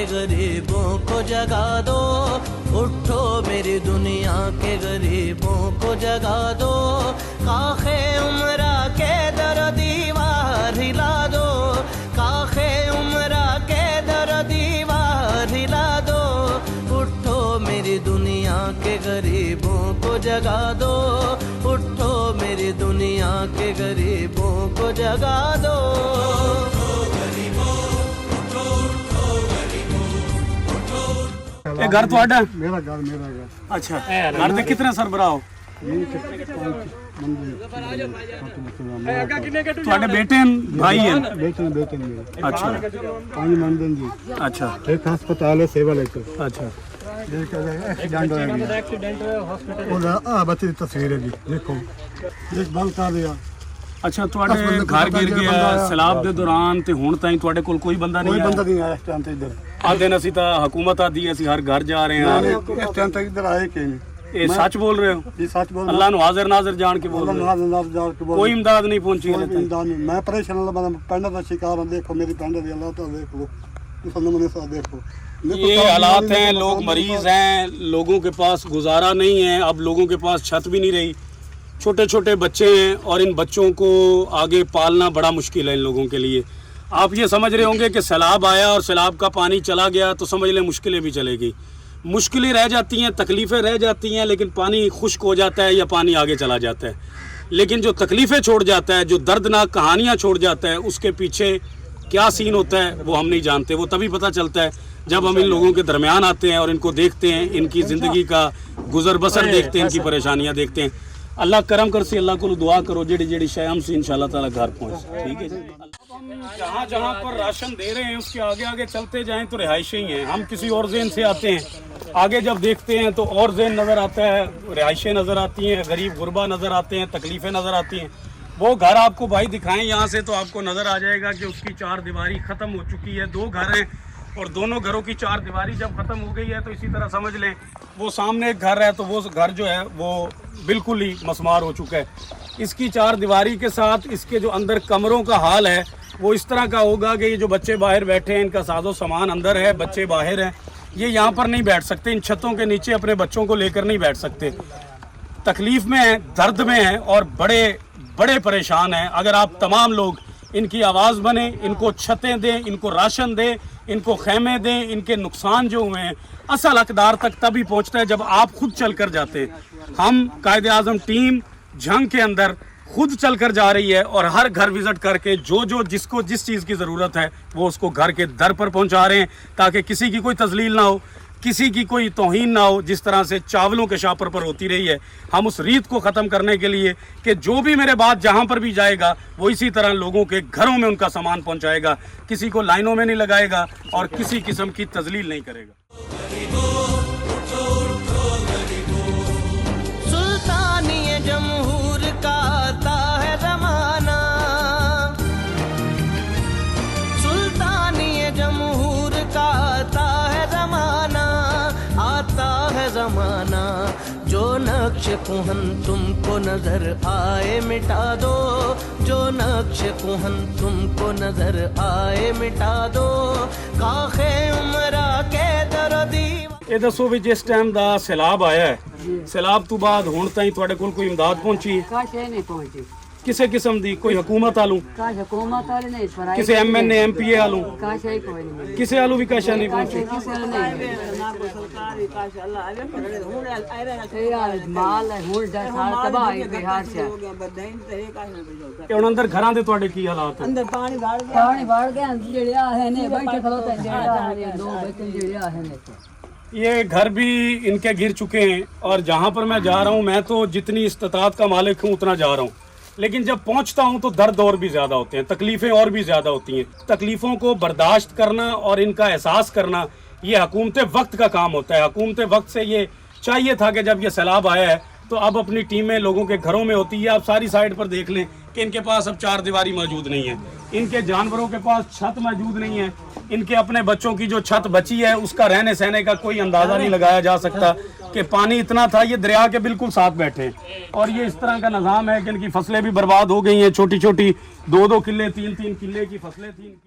के गरीबों को जगा दो, उठो मेरी दुनिया के गरीबों को जगा दो। काखे उमरा के दर दीवार हिला दो, काखे उमरा के दर दीवार हिला दो। उठो मेरी दुनिया के गरीबों को जगा दो, उठो मेरी दुनिया के गरीबों को जगा दो। ये घर ਤੁਹਾਡਾ? मेरा घर अच्छा, घर ਦੇ ਕਿਤਨੇ ਸਰਬਰਾਹ ਹੋ? ਤੁਹਾਡੇ ਬੇਟੇ ਹਨ, भाई हैं? बेटे मेरे। अच्छा 5 मंदिर जी। अच्छा एक अस्पताल है सेवा लेकर। अच्छा एक्सीडेंट हॉस्पिटल बच्चे की तस्वीर है जी, देखो एक बंद कर दिया। अच्छा ਤੁਹਾਡੇ ਘਰ ਗਿਰ ਗਿਆ ਸੈਲਾਬ ਦੇ ਦੌਰਾਨ ਤੇ ਹੁਣ ਤਾਈਂ ਤੁਹਾਡੇ ਕੋਲ ਕੋਈ ਬੰਦਾ ਨਹੀਂ कोई ਆਇਆ? बंदा नहीं आया इस टाइम तक इधर। ਆ ਦਿਨ ਅਸੀਂ ਤਾਂ ਹਕੂਮਤ ਆਦੀ ਅਸੀਂ ਹਰ ਘਰ ਜਾ ਰਹੇ ਹਾਂ। इस टाइम तक इधर आए कि नहीं? ਇਹ ਸੱਚ ਬੋਲ ਰਹੇ ਹੋ? ये सच बोल ਅੱਲਾਹ ਨੂੰ ਹਾਜ਼ਰ ਨਾਜ਼ਰ ਜਾਣ ਕੇ ਬੋਲ ਰਹੇ ਹੋ? ਕੋਈ ਇਮਦਾਦ ਨਹੀਂ ਪਹੁੰਚੀ ਹਲੇ ਤੱਕ? मैं परेशान पिंड का शिकार हूं। देखो मेरी पिंड दी अल्लाह तो देख लो, नमूने से देखो। ये हालात हैं, लोग मरीज हैं, लोगों के पास गुजारा नहीं है, अब लोगों के पास छत भी नहीं रही, छोटे छोटे बच्चे हैं और इन बच्चों को आगे पालना बड़ा मुश्किल है इन लोगों के लिए। आप ये समझ रहे होंगे कि सैलाब आया और सैलाब का पानी चला गया तो समझ लें मुश्किलें भी चलेगी, मुश्किलें रह जाती हैं, तकलीफ़ें रह जाती हैं, लेकिन पानी खुश्क हो जाता है या पानी आगे चला जाता है। लेकिन जो तकलीफ़ें छोड़ जाता है, जो दर्दनाक कहानियाँ छोड़ जाता है, उसके पीछे क्या सीन होता है वो हम नहीं जानते। वो तभी पता चलता है जब हम इन लोगों के दरमियान आते हैं और इनको देखते हैं, इनकी ज़िंदगी का गुजर बसर देखते हैं, इनकी परेशानियाँ देखते हैं। अल्लाह करम कर से अल्लाह को दुआ करो जेड़ी जेड़ी शय हमसे इंशाल्लाह ताला घर पहुँच। ठीक है जी। जहाँ जहाँ पर राशन दे रहे हैं उसके आगे आगे चलते जाएं तो रिहायशें ही हैं। हम किसी और ज़हन से आते हैं, आगे जब देखते हैं तो और ज़हन नज़र आता है, रिहायशें नज़र आती हैं, गरीब गुरबा नज़र आते हैं, तकलीफ़ें नज़र आती हैं। वो घर आपको भाई दिखाएं यहाँ से तो आपको नज़र आ जाएगा कि उसकी 4 दीवारी ख़त्म हो चुकी है। 2 घर हैं और दोनों घरों की 4 दीवारी जब ख़त्म हो गई है तो इसी तरह समझ लें वो सामने एक घर है तो वो घर जो है वो बिल्कुल ही मसमार हो चुका है। इसकी 4 दीवारी के साथ इसके जो अंदर कमरों का हाल है वो इस तरह का होगा कि ये जो बच्चे बाहर बैठे हैं, इनका साजो सामान अंदर है, बच्चे बाहर हैं, ये यहाँ पर नहीं बैठ सकते, इन छतों के नीचे अपने बच्चों को लेकर नहीं बैठ सकते। तकलीफ़ में हैं, दर्द में हैं और बड़े बड़े परेशान हैं। अगर आप तमाम लोग इनकी आवाज़ बने, इनको छतें दें, इनको राशन दें, इनको खैमे दें, इनके नुकसान जो हुए हैं असल हकदार तक तभी पहुँचता है जब आप खुद चल कर जाते हैं। हम कायदे आज़म टीम झंग के अंदर खुद चल कर जा रही है और हर घर विज़िट करके जो जिसको जिस चीज़ की ज़रूरत है वो उसको घर के दर पर पहुँचा रहे हैं ताकि किसी की कोई तजलील ना हो, किसी की कोई तौहीन ना हो। जिस तरह से चावलों के शापर पर होती रही है, हम उस रीत को ख़त्म करने के लिए कि जो भी मेरे बाद जहाँ पर भी जाएगा वो इसी तरह लोगों के घरों में उनका सामान पहुँचाएगा, किसी को लाइनों में नहीं लगाएगा और किसी किस्म की तजलील नहीं करेगा। सुल्तानी जमहूर का आता है ज़माना, सुल्तानी जमहूर का आता है ज़माना, आता है ज़माना। जो नक्श कुहन तुमको नजर आए मिटा दो, जो नक्श कुहन तुमको नजर आए मिटा दो। काखे उमरा के दर्दी ये दसो भी जिस टाइम का सैलाब आया है, सैलाब तो बाद हुण ताईं तुहाडे कोल कोई इमदाद पहुंची? काशे नहीं पहुंची। किसी किस्म दी कोई हुकूमत आलू, काश हुकूमत वाले नहीं पर किसी MNA MPA आलू, काशे ही कोई नहीं। किसी आलू भी काशा नहीं पहुंची। किसी वाले नहीं ना को सरकारी काश अल्लाह आवे हुन यार माल है हुन दा साल तबाह है बिहार से। ते हुण अंदर घरां दे तुहाडे की हालात है? अंदर पानी बाढ़ गया जेड़िया है ने बैठे खलोते जेड़ा है 2 बच्चे जेड़िया है ने। ये घर भी इनके गिर चुके हैं और जहाँ पर मैं जा रहा हूँ, मैं तो जितनी इस्तात का मालिक हूँ उतना जा रहा हूँ, लेकिन जब पहुँचता हूँ तो दर्द और भी ज़्यादा होते हैं, तकलीफ़ें और भी ज़्यादा होती हैं। तकलीफ़ों को बर्दाश्त करना और इनका एहसास करना ये हुकूमत वक्त का काम होता है। हुकूमत वक्त से ये चाहिए था कि जब ये सैलाब आया है तो अब अपनी टीमें लोगों के घरों में होती है। आप सारी साइड पर देख लें कि इनके पास अब 4 दीवारी मौजूद नहीं है, इनके जानवरों के पास छत मौजूद नहीं है, इनके अपने बच्चों की जो छत बची है उसका रहने सहने का कोई अंदाज़ा नहीं लगाया जा सकता कि पानी इतना था। ये दरिया के बिल्कुल साथ बैठे और ये इस तरह का निज़ाम है कि इनकी फसलें भी बर्बाद हो गई हैं। छोटी छोटी 2-2 किल्ले 3-3 किल्ले की फसलें थी इनकी।